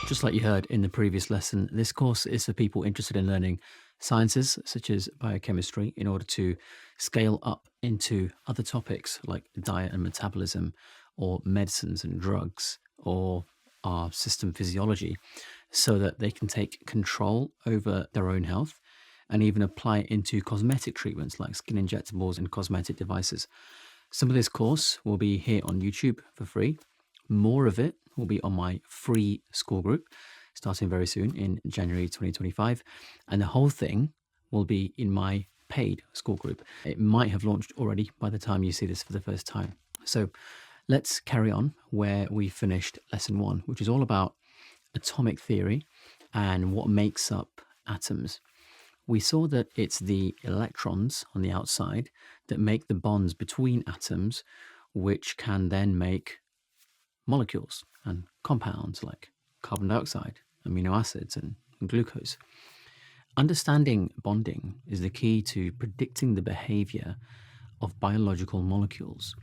Just like you heard in the previous lesson, this course is for people interested in learning sciences such as biochemistry in order to scale up into other topics like diet and metabolism, or medicines and drugs, or our system physiology, so that they can take control over their own health and even apply it into cosmetic treatments like skin injectables and cosmetic devices. Some of this course will be here on YouTube for free. More of it will be on my free school group starting very soon in January 2025. And the whole thing will be in my paid school group. It might have launched already by the time you see this for the first time. So let's carry on where we finished lesson 1, which is all about atomic theory and what makes up atoms. We saw that it's the electrons on the outside that make the bonds between atoms, which can then make molecules and compounds like carbon dioxide, amino acids, and glucose. Understanding bonding is the key to predicting the behavior of biological molecules.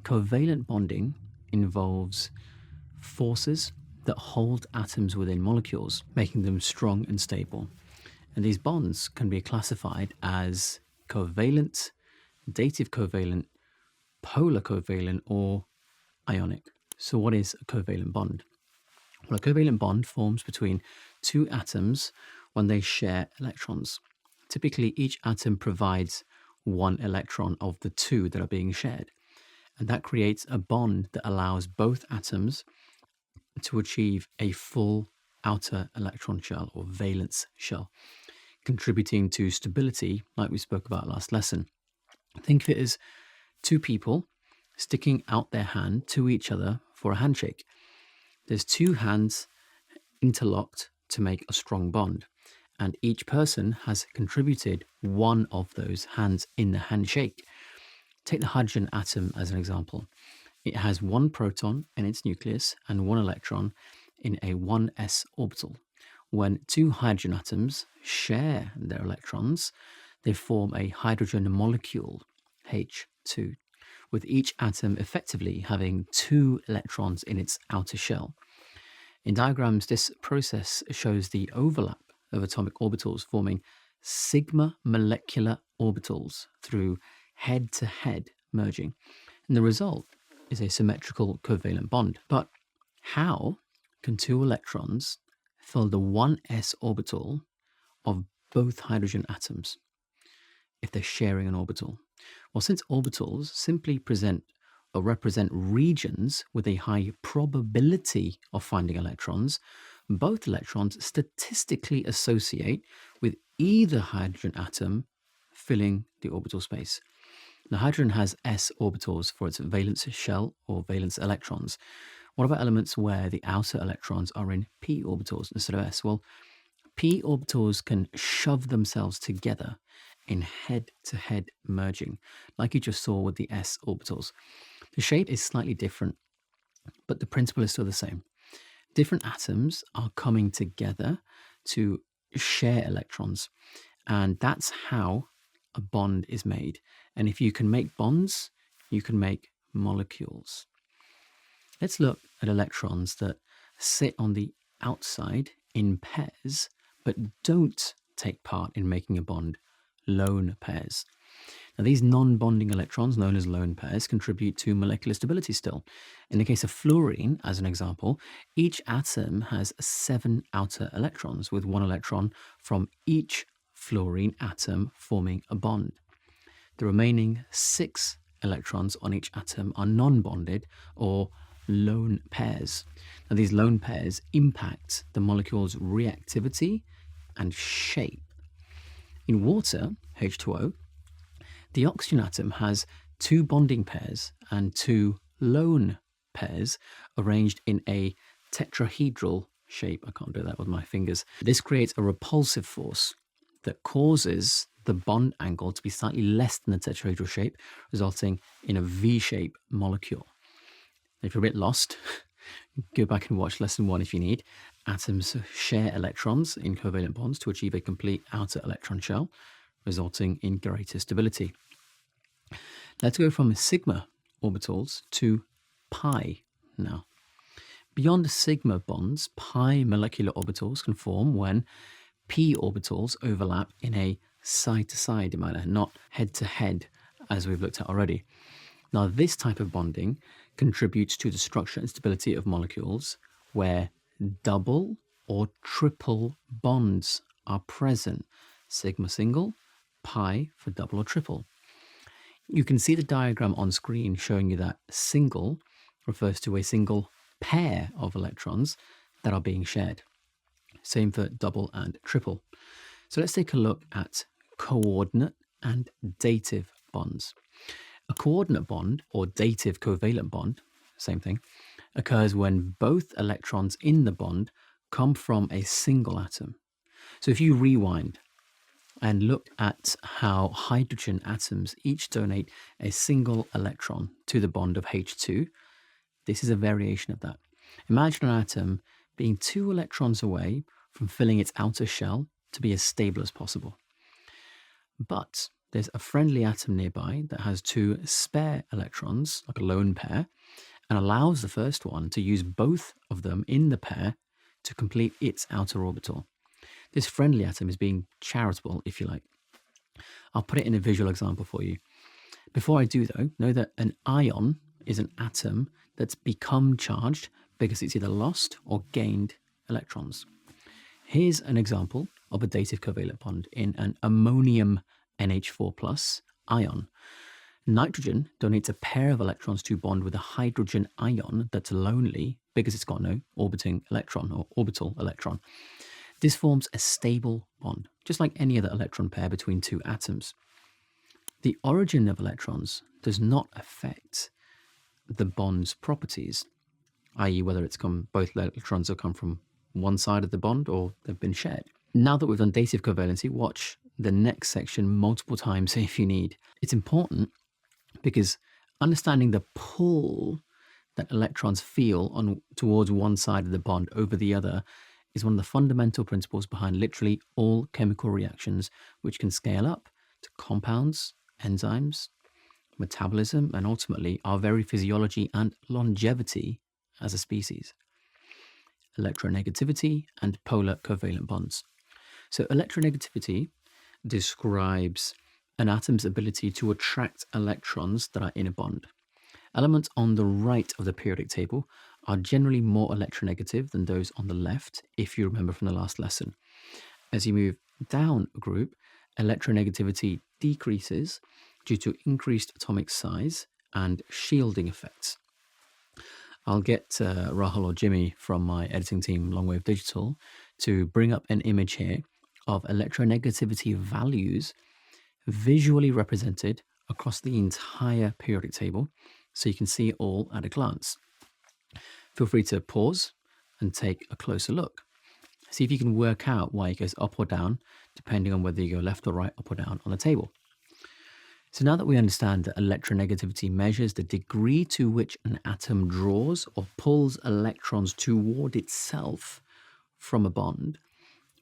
Covalent bonding involves forces that hold atoms within molecules, making them strong and stable. And these bonds can be classified as covalent, dative covalent, polar covalent, or ionic. So what is a covalent bond? Well, a covalent bond forms between two atoms when they share electrons. Typically, each atom provides one electron of the two that are being shared. And that creates a bond that allows both atoms to achieve a full outer electron shell or valence shell, contributing to stability like we spoke about last lesson. Think of it as two people sticking out their hand to each other for a handshake. There's two hands interlocked to make a strong bond, and each person has contributed one of those hands in the handshake. Take the hydrogen atom as an example. It has one proton in its nucleus and one electron in a 1s orbital. When two hydrogen atoms share their electrons, they form a hydrogen molecule, H2, with each atom effectively having two electrons in its outer shell. In diagrams, this process shows the overlap of atomic orbitals forming sigma molecular orbitals through head-to-head merging. And the result is a symmetrical covalent bond. But how can two electrons fill the 1s orbital of both hydrogen atoms if they're sharing an orbital? Well, since orbitals simply present or represent regions with a high probability of finding electrons, both electrons statistically associate with either hydrogen atom filling the orbital space. Now, hydrogen has s orbitals for its valence shell or valence electrons. What about elements where the outer electrons are in p orbitals instead of s? Well, p orbitals can shove themselves together in head-to-head merging, like you just saw with the s orbitals. The shape is slightly different, but the principle is still the same. Different atoms are coming together to share electrons, and that's how a bond is made. And if you can make bonds, you can make molecules. Let's look at electrons that sit on the outside in pairs, but don't take part in making a bond, lone pairs. Now, these non-bonding electrons, known as lone pairs, contribute to molecular stability still. In the case of fluorine, as an example, each atom has 7 outer electrons, with 1 electron from each fluorine atom forming a bond. The remaining 6 electrons on each atom are non-bonded or lone pairs. Now, these lone pairs impact the molecule's reactivity and shape. In water, H2O, the oxygen atom has 2 bonding pairs and 2 lone pairs arranged in a tetrahedral shape. I can't do that with my fingers. This creates a repulsive force that causes the bond angle to be slightly less than the tetrahedral shape, resulting in a V-shape molecule. If you're a bit lost, go back and watch lesson 1 if you need. Atoms share electrons in covalent bonds to achieve a complete outer electron shell, resulting in greater stability. Let's go from sigma orbitals to pi now. Beyond sigma bonds, pi molecular orbitals can form when p orbitals overlap in a side-to-side manner, not head-to-head, as we've looked at already. Now, this type of bonding contributes to the structure and stability of molecules where double or triple bonds are present. Sigma single, pi for double or triple. You can see the diagram on screen showing you that single refers to a single pair of electrons that are being shared. Same for double and triple. So let's take a look at coordinate and dative bonds. A coordinate bond, or dative covalent bond, same thing, occurs when both electrons in the bond come from a single atom. So if you rewind and look at how hydrogen atoms each donate a single electron to the bond of H2, this is a variation of that. Imagine an atom being 2 electrons away from filling its outer shell to be as stable as possible. But there's a friendly atom nearby that has 2 spare electrons, like a lone pair, and allows the first one to use both of them in the pair to complete its outer orbital. This friendly atom is being charitable, if you like. I'll put it in a visual example for you. Before I do, though, know that an ion is an atom that's become charged because it's either lost or gained electrons. Here's an example of a dative covalent bond in an ammonium NH4+ ion. Nitrogen donates a pair of electrons to bond with a hydrogen ion that's lonely because it's got no orbiting electron or orbital electron. This forms a stable bond, just like any other electron pair between 2 atoms. The origin of electrons does not affect the bond's properties, i.e. whether both electrons have come from one side of the bond or they've been shared. Now that we've done dative covalency, watch the next section multiple times if you need. It's important because understanding the pull that electrons feel towards one side of the bond over the other is one of the fundamental principles behind literally all chemical reactions, which can scale up to compounds, enzymes, metabolism, and ultimately our very physiology and longevity as a species. Electronegativity and polar covalent bonds. So electronegativity describes an atom's ability to attract electrons that are in a bond. Elements on the right of the periodic table are generally more electronegative than those on the left, if you remember from the last lesson. As you move down a group, electronegativity decreases due to increased atomic size and shielding effects. I'll get Rahul or Jimmy from my editing team, Longwave Digital, to bring up an image here of electronegativity values visually represented across the entire periodic table, so you can see it all at a glance. Feel free to pause and take a closer look. See if you can work out why it goes up or down, depending on whether you go left or right, up or down on the table. So now that we understand that electronegativity measures the degree to which an atom draws or pulls electrons toward itself from a bond,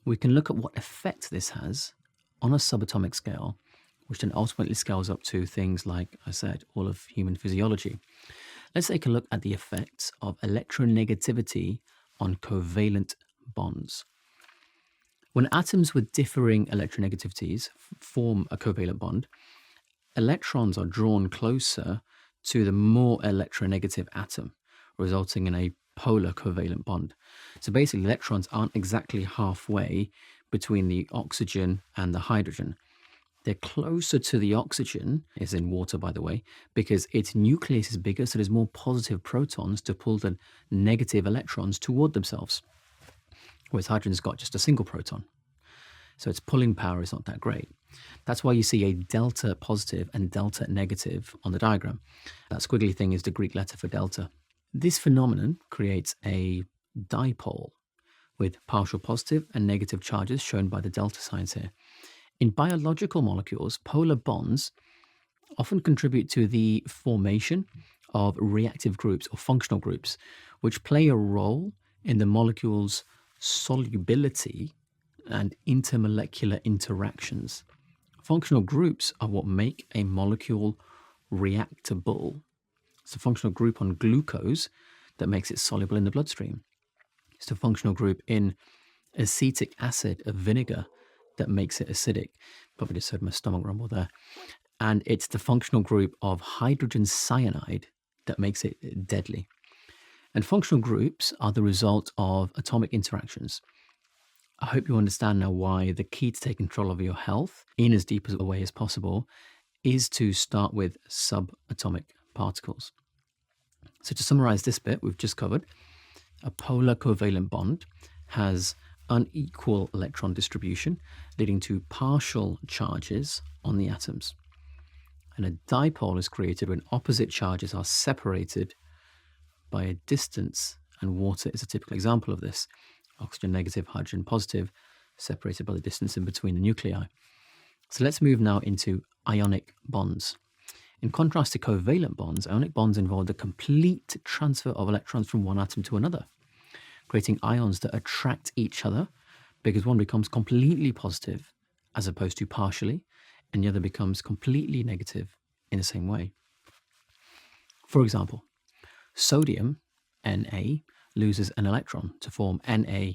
we can look at what effect this has on a subatomic scale, which then ultimately scales up to things like I said, all of human physiology. Let's take a look at the effects of electronegativity on covalent bonds. When atoms with differing electronegativities form a covalent bond, electrons are drawn closer to the more electronegative atom, resulting in a polar covalent bond. So basically, electrons aren't exactly halfway between the oxygen and the hydrogen. They're closer to the oxygen, as in water by the way, because its nucleus is bigger, so there's more positive protons to pull the negative electrons toward themselves. Whereas hydrogen's got just a single proton. So its pulling power is not that great. That's why you see a delta positive and delta negative on the diagram. That squiggly thing is the Greek letter for delta. This phenomenon creates a dipole with partial positive and negative charges shown by the delta signs here. In biological molecules, polar bonds often contribute to the formation of reactive groups or functional groups, which play a role in the molecule's solubility and intermolecular interactions. Functional groups are what make a molecule reactable. So a functional group on glucose that makes it soluble in the bloodstream. It's the functional group in acetic acid of vinegar that makes it acidic. Probably just heard my stomach rumble there. And it's the functional group of hydrogen cyanide that makes it deadly. And functional groups are the result of atomic interactions. I hope you understand now why the key to take control of your health in as deep a way as possible is to start with subatomic particles. So to summarize this bit we've just covered, a polar covalent bond has unequal electron distribution, leading to partial charges on the atoms. And a dipole is created when opposite charges are separated by a distance, and water is a typical example of this. Oxygen negative, hydrogen positive, separated by the distance in between the nuclei. So let's move now into ionic bonds. In contrast to covalent bonds, ionic bonds involve the complete transfer of electrons from one atom to another, creating ions that attract each other because one becomes completely positive as opposed to partially, and the other becomes completely negative in the same way. For example, sodium, Na, loses an electron to form Na+,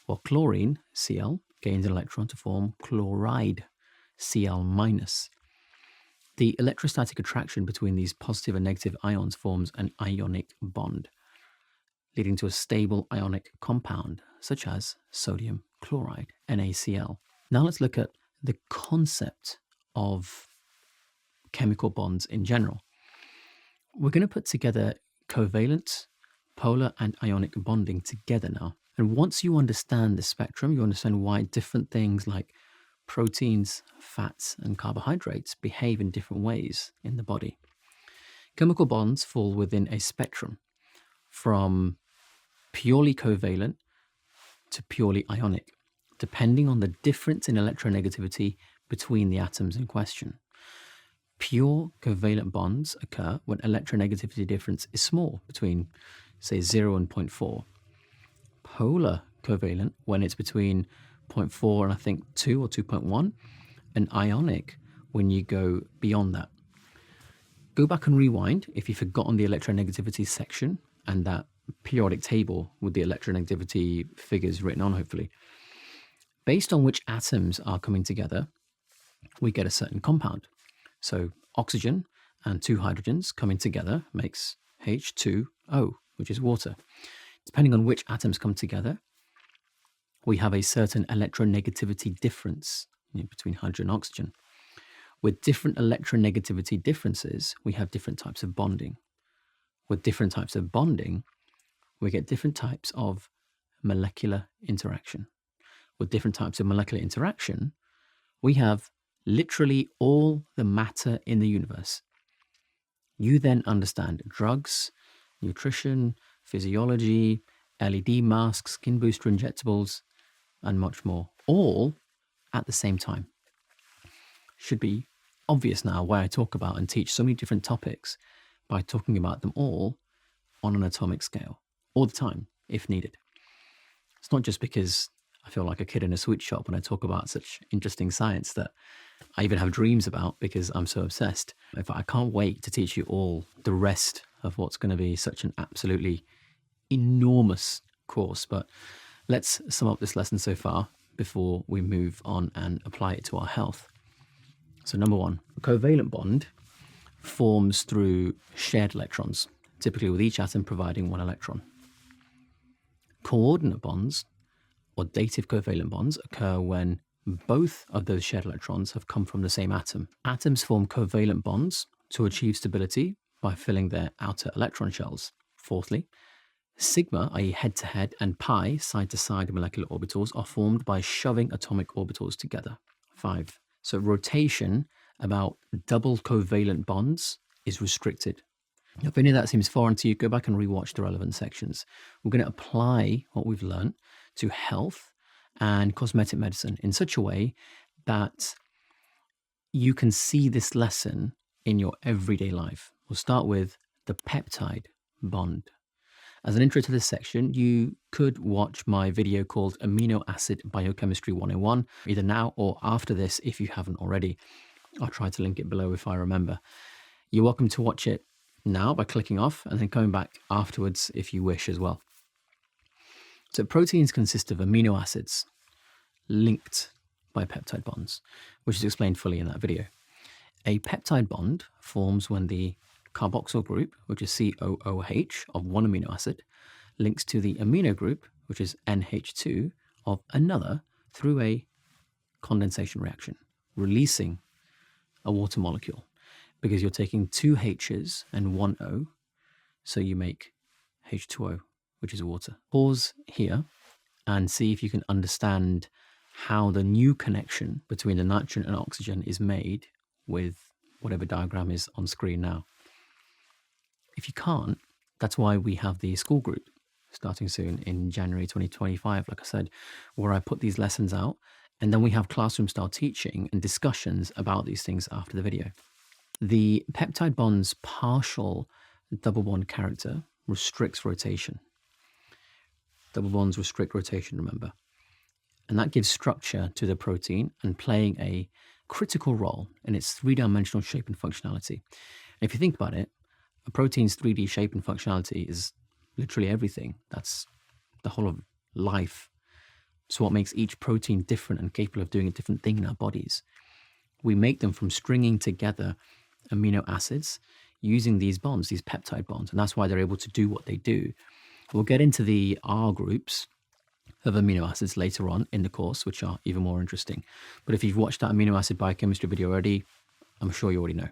while chlorine, Cl, gains an electron to form chloride, Cl-. The electrostatic attraction between these positive and negative ions forms an ionic bond, leading to a stable ionic compound, such as sodium chloride, NaCl. Now let's look at the concept of chemical bonds in general. We're going to put together covalent, polar, and ionic bonding together now. And once you understand the spectrum, you understand why different things like proteins, fats, and carbohydrates behave in different ways in the body. Chemical bonds fall within a spectrum from purely covalent to purely ionic, depending on the difference in electronegativity between the atoms in question. Pure covalent bonds occur when electronegativity difference is small, between, say, 0 and 0.4. Polar covalent when it's between 0.4 and I think 2 or 2.1, and ionic when you go beyond that. Go back and rewind if you've forgotten the electronegativity section and that periodic table with the electronegativity figures written on, hopefully. Based on which atoms are coming together, we get a certain compound. So oxygen and two hydrogens coming together makes H2O, which is water. Depending on which atoms come together, we have a certain electronegativity difference between hydrogen and oxygen. With different electronegativity differences, we have different types of bonding. With different types of bonding, we get different types of molecular interaction. With different types of molecular interaction, we have literally all the matter in the universe. You then understand drugs, nutrition, physiology, LED masks, skin booster injectables, and much more, all at the same time. Should be obvious now why I talk about and teach so many different topics by talking about them all on an atomic scale, all the time, if needed. It's not just because I feel like a kid in a sweet shop when I talk about such interesting science that I even have dreams about because I'm so obsessed. In fact, I can't wait to teach you all the rest of what's going to be such an absolutely enormous course. But let's sum up this lesson so far before we move on and apply it to our health. So number one, a covalent bond forms through shared electrons, typically with each atom providing one electron. Coordinate bonds, or dative covalent bonds, occur when both of those shared electrons have come from the same atom. Atoms form covalent bonds to achieve stability by filling their outer electron shells. Fourthly, sigma, i.e. head-to-head, and pi, side-to-side molecular orbitals, are formed by shoving atomic orbitals together. 5. So rotation about double covalent bonds is restricted. Now, if any of that seems foreign to you, go back and rewatch the relevant sections. We're going to apply what we've learned to health and cosmetic medicine in such a way that you can see this lesson in your everyday life. We'll start with the peptide bond. As an intro to this section, you could watch my video called Amino Acid Biochemistry 101, either now or after this if you haven't already. I'll try to link it below if I remember. You're welcome to watch it now by clicking off and then coming back afterwards if you wish as well. So proteins consist of amino acids linked by peptide bonds, which is explained fully in that video. A peptide bond forms when the carboxyl group, which is COOH of one amino acid, links to the amino group, which is NH2 of another, through a condensation reaction, releasing a water molecule, because you're taking two H's and one O, so you make H2O, which is water. Pause here and see if you can understand how the new connection between the nitrogen and oxygen is made with whatever diagram is on screen now. If you can't, that's why we have the school group starting soon in January 2025, like I said, where I put these lessons out, and then we have classroom style teaching and discussions about these things after the video. The peptide bond's partial double bond character restricts rotation. Double bonds restrict rotation, remember. And that gives structure to the protein and playing a critical role in its three-dimensional shape and functionality. And if you think about it, a protein's 3D shape and functionality is literally everything. That's the whole of life. So what makes each protein different and capable of doing a different thing in our bodies? We make them from stringing together amino acids using these bonds, these peptide bonds, and that's why they're able to do what they do. We'll get into the R groups of amino acids later on in the course, which are even more interesting. But if you've watched that amino acid biochemistry video already, I'm sure you already know.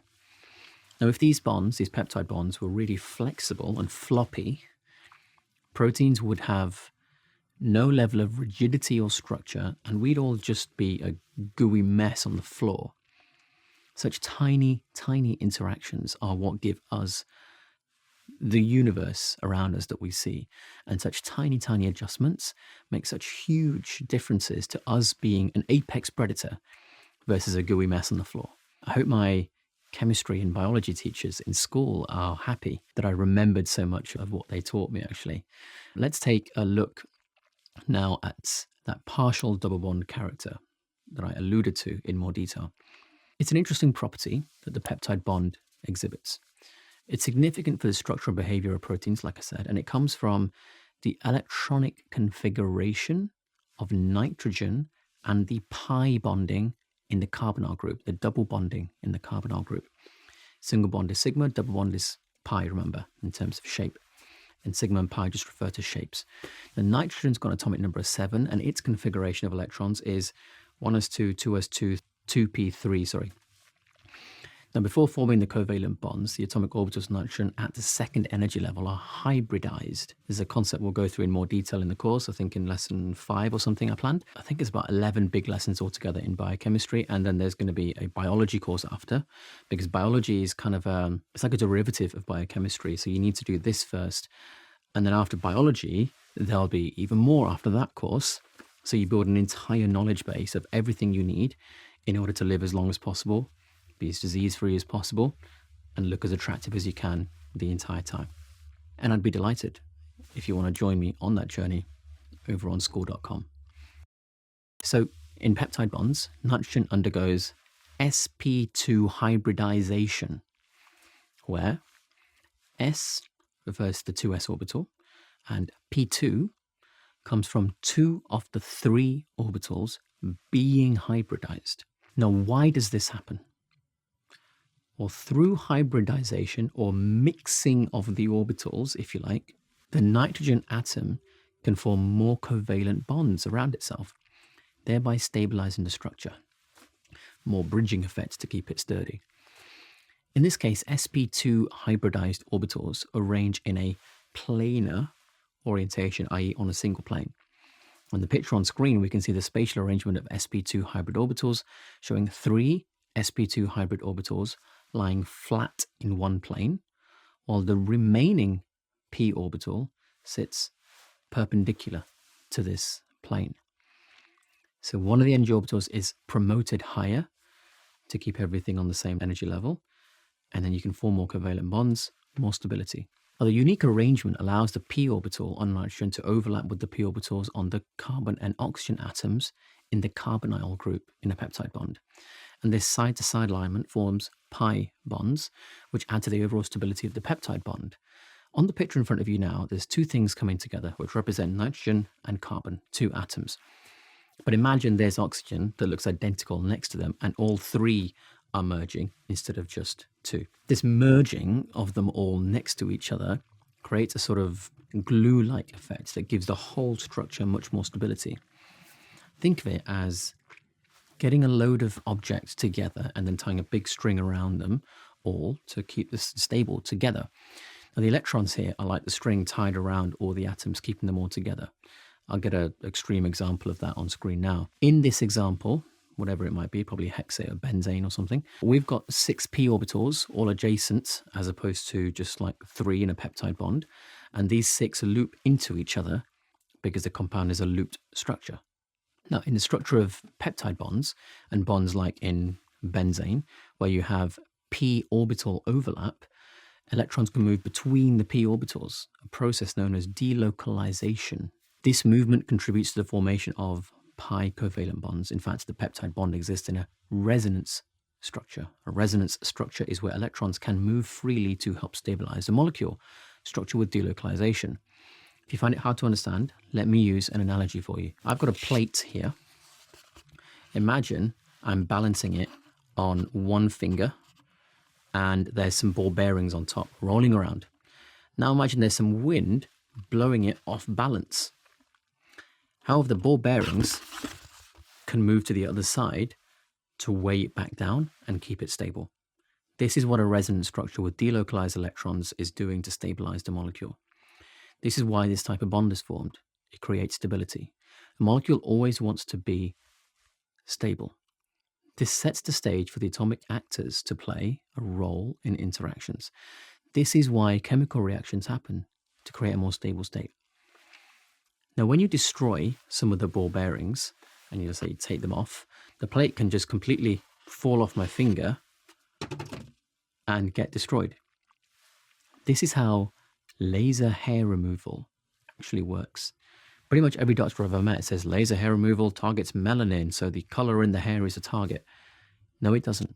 Now, if these bonds, these peptide bonds, were really flexible and floppy, proteins would have no level of rigidity or structure, and we'd all just be a gooey mess on the floor. Such tiny, tiny interactions are what give us the universe around us that we see, and such tiny, tiny adjustments make such huge differences to us being an apex predator versus a gooey mess on the floor. I hope my chemistry and biology teachers in school are happy that I remembered so much of what they taught me, actually. Let's take a look now at that partial double bond character that I alluded to in more detail. It's an interesting property that the peptide bond exhibits. It's significant for the structural behavior of proteins, like I said, and it comes from the electronic configuration of nitrogen and the pi bonding in the carbonyl group, the double bonding in the carbonyl group. Single bond is sigma, double bond is pi, remember, in terms of shape. And sigma and pi just refer to shapes. The nitrogen's got an atomic number of 7, and its configuration of electrons is 1s2, 2s2, 2p3, Now, before forming the covalent bonds, the atomic orbitals of nitrogen at the second energy level are hybridized. This is a concept we'll go through in more detail in the course, I think in lesson 5 or something I planned. I think it's about 11 big lessons altogether in biochemistry, and then there's going to be a biology course after, because biology is kind of, it's like a derivative of biochemistry, so you need to do this first, and then after biology, there'll be even more after that course, so you build an entire knowledge base of everything you need in order to live as long as possible, be as disease-free as possible, and look as attractive as you can the entire time. And I'd be delighted if you want to join me on that journey over on school.com. So in peptide bonds, nitrogen undergoes sp2 hybridization, where S refers to the 2s orbital, and p2 comes from 2 of the 3 orbitals being hybridized. Now, why does this happen? Well, through hybridization, or mixing of the orbitals, if you like, the nitrogen atom can form more covalent bonds around itself, thereby stabilizing the structure. More bridging effects to keep it sturdy. In this case, sp2 hybridized orbitals arrange in a planar orientation, i.e. on a single plane. On the picture on screen, we can see the spatial arrangement of sp2 hybrid orbitals, showing 3 sp2 hybrid orbitals lying flat in one plane, while the remaining p orbital sits perpendicular to this plane. So one of the energy orbitals is promoted higher to keep everything on the same energy level, and then you can form more covalent bonds, more stability. Now, the unique arrangement allows the p orbital on nitrogen to overlap with the p orbitals on the carbon and oxygen atoms in the carbonyl group in a peptide bond. And this side-to-side alignment forms pi bonds, which add to the overall stability of the peptide bond. On the picture in front of you now, there's two things coming together, which represent nitrogen and carbon, two atoms. But imagine there's oxygen that looks identical next to them, and all three are merging instead of just two. This merging of them all next to each other creates a sort of glue-like effect that gives the whole structure much more stability. Think of it as getting a load of objects together and then tying a big string around them all to keep this stable together. Now, the electrons here are like the string tied around all the atoms, keeping them all together. I'll get an extreme example of that on screen now. In this example, whatever it might be, probably hexane or benzene or something, we've got 6 p orbitals, all adjacent, as opposed to just like 3 in a peptide bond. And these 6 loop into each other because the compound is a looped structure. Now, in the structure of peptide bonds, and bonds like in benzene, where you have p orbital overlap, electrons can move between the p orbitals, a process known as delocalization. This movement contributes to the formation of pi covalent bonds. In fact, the peptide bond exists in a resonance structure. A resonance structure is where electrons can move freely to help stabilize the molecule, structure with delocalization. If you find it hard to understand, let me use an analogy for you. I've got a plate here. Imagine I'm balancing it on one finger and there's some ball bearings on top rolling around. Now imagine there's some wind blowing it off balance. However, the ball bearings can move to the other side to weigh it back down and keep it stable. This is what a resonance structure with delocalized electrons is doing to stabilize the molecule. This is why this type of bond is formed. It creates stability. The molecule always wants to be stable. This sets the stage for the atomic actors to play a role in interactions. This is why chemical reactions happen, to create a more stable state. Now, when you destroy some of the ball bearings, and you say you take them off, the plate can just completely fall off my finger and get destroyed. This is how laser hair removal actually works. Pretty much every doctor I've ever met says laser hair removal targets melanin, so the color in the hair is a target. No, it doesn't.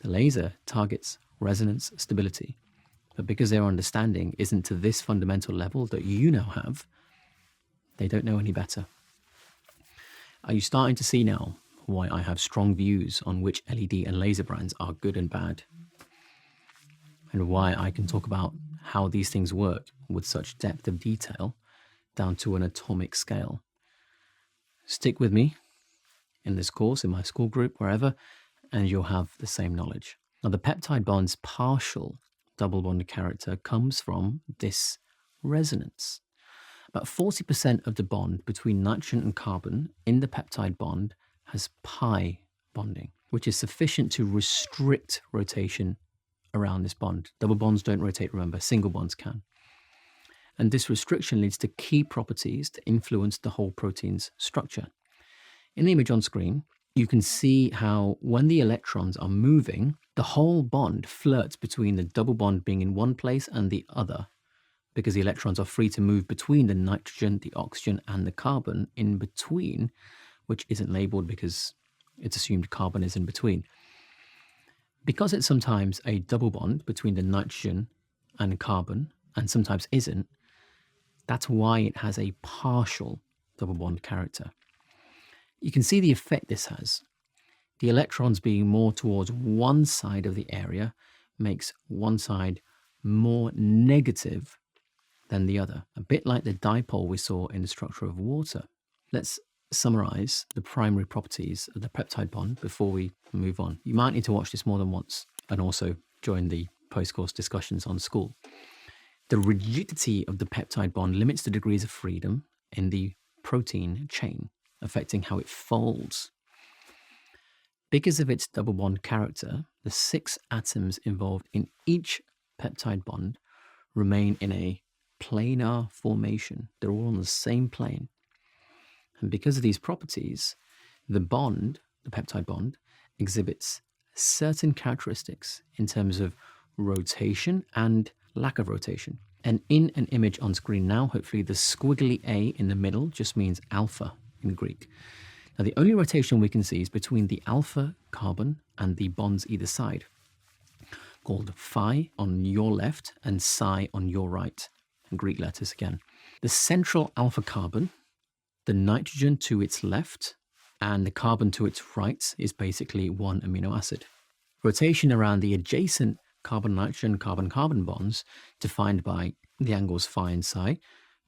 The laser targets resonance stability. But because their understanding isn't to this fundamental level that you now have, they don't know any better. Are you starting to see now why I have strong views on which LED and laser brands are good and bad? And why I can talk about how these things work with such depth of detail down to an atomic scale. Stick with me in this course, in my school group, wherever, and you'll have the same knowledge. Now, the peptide bond's partial double bond character comes from this resonance. About 40% of the bond between nitrogen and carbon in the peptide bond has pi bonding, which is sufficient to restrict rotation around this bond. Double bonds don't rotate, remember, single bonds can. And this restriction leads to key properties to influence the whole protein's structure. In the image on screen, you can see how when the electrons are moving, the whole bond flirts between the double bond being in one place and the other, because the electrons are free to move between the nitrogen, the oxygen, and the carbon in between, which isn't labeled because it's assumed carbon is in between. Because it's sometimes a double bond between the nitrogen and carbon, and sometimes isn't, that's why it has a partial double bond character. You can see the effect this has. The electrons being more towards one side of the area makes one side more negative than the other, a bit like the dipole we saw in the structure of water. Let's summarize the primary properties of the peptide bond before we move on. You might need to watch this more than once and also join the post-course discussions on school. The rigidity of the peptide bond limits the degrees of freedom in the protein chain, affecting how it folds. Because of its double bond character, the 6 atoms involved in each peptide bond remain in a planar formation. They're all on the same plane. And because of these properties, the bond, the peptide bond, exhibits certain characteristics in terms of rotation and lack of rotation. And in an image on screen now, hopefully the squiggly A in the middle just means alpha in Greek. Now, the only rotation we can see is between the alpha carbon and the bonds either side, called phi on your left and psi on your right, in Greek letters again. The central alpha carbon, the nitrogen to its left, and the carbon to its right is basically one amino acid. Rotation around the adjacent carbon-nitrogen, carbon-carbon bonds, defined by the angles phi and psi,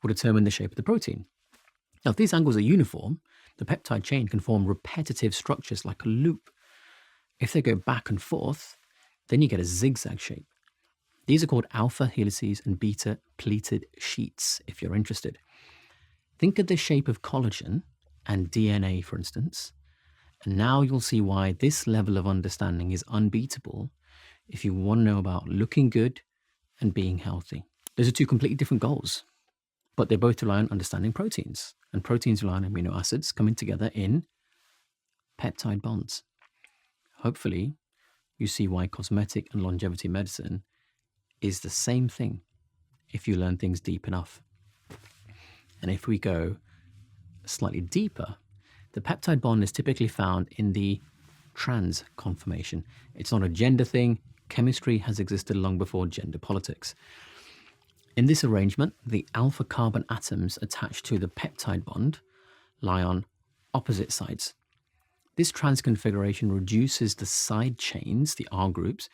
will determine the shape of the protein. Now, if these angles are uniform, the peptide chain can form repetitive structures like a loop. If they go back and forth, then you get a zigzag shape. These are called alpha helices and beta pleated sheets, if you're interested. Think of the shape of collagen and DNA, for instance, and now you'll see why this level of understanding is unbeatable if you want to know about looking good and being healthy. Those are two completely different goals, but they both rely on understanding proteins, and proteins rely on amino acids coming together in peptide bonds. Hopefully, you see why cosmetic and longevity medicine is the same thing if you learn things deep enough. And if we go slightly deeper, the peptide bond is typically found in the trans conformation. It's not a gender thing. Chemistry has existed long before gender politics. In this arrangement, the alpha carbon atoms attached to the peptide bond lie on opposite sides. This trans configuration reduces the side chains, the R groups,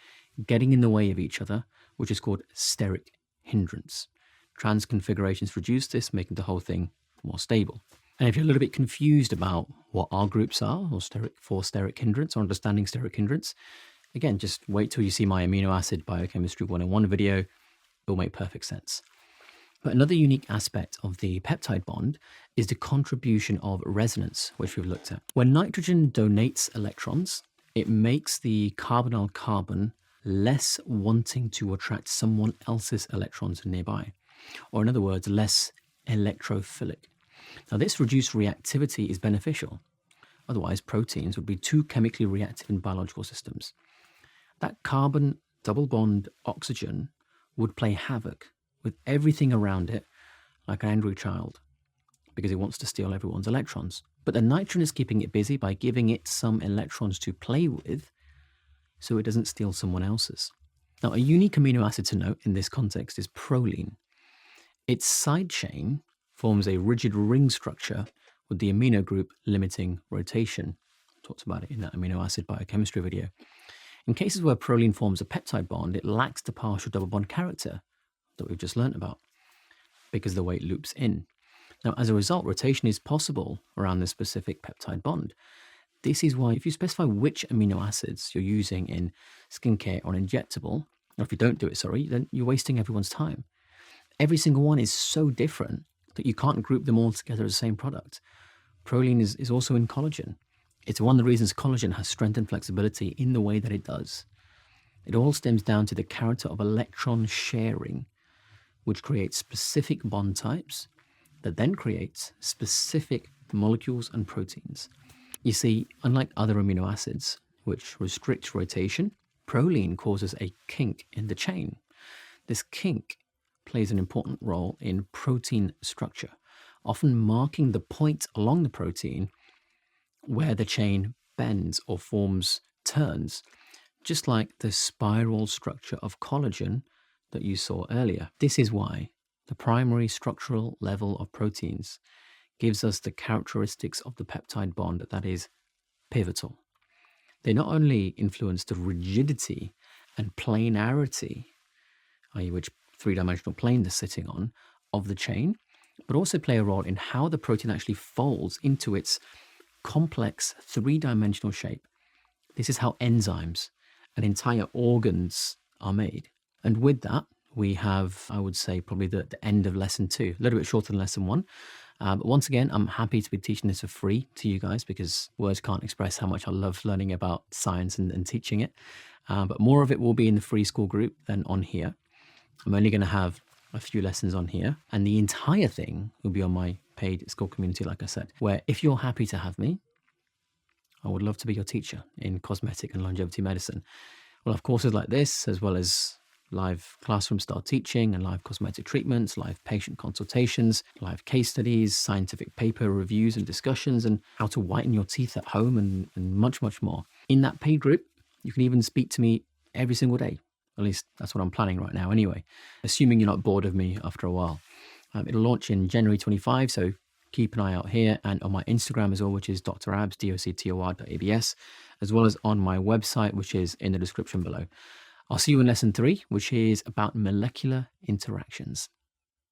getting in the way of each other, which is called steric hindrance. Trans configurations reduce this, making the whole thing more stable. And if you're a little bit confused about what R groups are, or steric hindrance, or understanding steric hindrance, again, just wait till you see my amino acid biochemistry 101 video. It will make perfect sense. But another unique aspect of the peptide bond is the contribution of resonance, which we've looked at. When nitrogen donates electrons, it makes the carbonyl carbon less wanting to attract someone else's electrons nearby, or in other words, less electrophilic. Now, this reduced reactivity is beneficial. Otherwise, proteins would be too chemically reactive in biological systems. That carbon double bond oxygen would play havoc with everything around it, like an angry child, because it wants to steal everyone's electrons. But the nitrogen is keeping it busy by giving it some electrons to play with, so it doesn't steal someone else's. Now, a unique amino acid to note in this context is proline. Its side chain forms a rigid ring structure with the amino group limiting rotation. I talked about it in that amino acid biochemistry video. In cases where proline forms a peptide bond, it lacks the partial double bond character that we've just learned about because of the way it loops in. Now, as a result, rotation is possible around this specific peptide bond. This is why if you specify which amino acids you're using in skincare or injectable, or if you don't do it, then you're wasting everyone's time. Every single one is so different that you can't group them all together as the same product. Proline is also in collagen. It's one of the reasons collagen has strength and flexibility in the way that it does. It all stems down to the character of electron sharing, which creates specific bond types that then creates specific molecules and proteins. You see, unlike other amino acids, which restrict rotation, proline causes a kink in the chain. This kink plays an important role in protein structure, often marking the point along the protein where the chain bends or forms turns, just like the spiral structure of collagen that you saw earlier. This is why the primary structural level of proteins gives us the characteristics of the peptide bond that is pivotal. They not only influence the rigidity and planarity, i.e. which three-dimensional plane they're sitting on, of the chain, but also play a role in how the protein actually folds into its complex three-dimensional shape. This is how enzymes and entire organs are made. And with that, we have, I would say, probably the end of lesson 2, a little bit shorter than lesson 1. But once again, I'm happy to be teaching this for free to you guys because words can't express how much I love learning about science and teaching it. But more of it will be in the free school group than on here. I'm only going to have a few lessons on here, and the entire thing will be on my paid school community, like I said, where if you're happy to have me, I would love to be your teacher in cosmetic and longevity medicine. We'll have courses like this, as well as live classroom style teaching and live cosmetic treatments, live patient consultations, live case studies, scientific paper reviews and discussions, and how to whiten your teeth at home, and much, much more. In that paid group, you can even speak to me every single day. At least that's what I'm planning right now anyway, assuming you're not bored of me after a while. It'll launch in January 25, so keep an eye out here and on my Instagram as well, which is drabs, doctor.abs, as well as on my website, which is in the description below. I'll see you in lesson 3, which is about molecular interactions.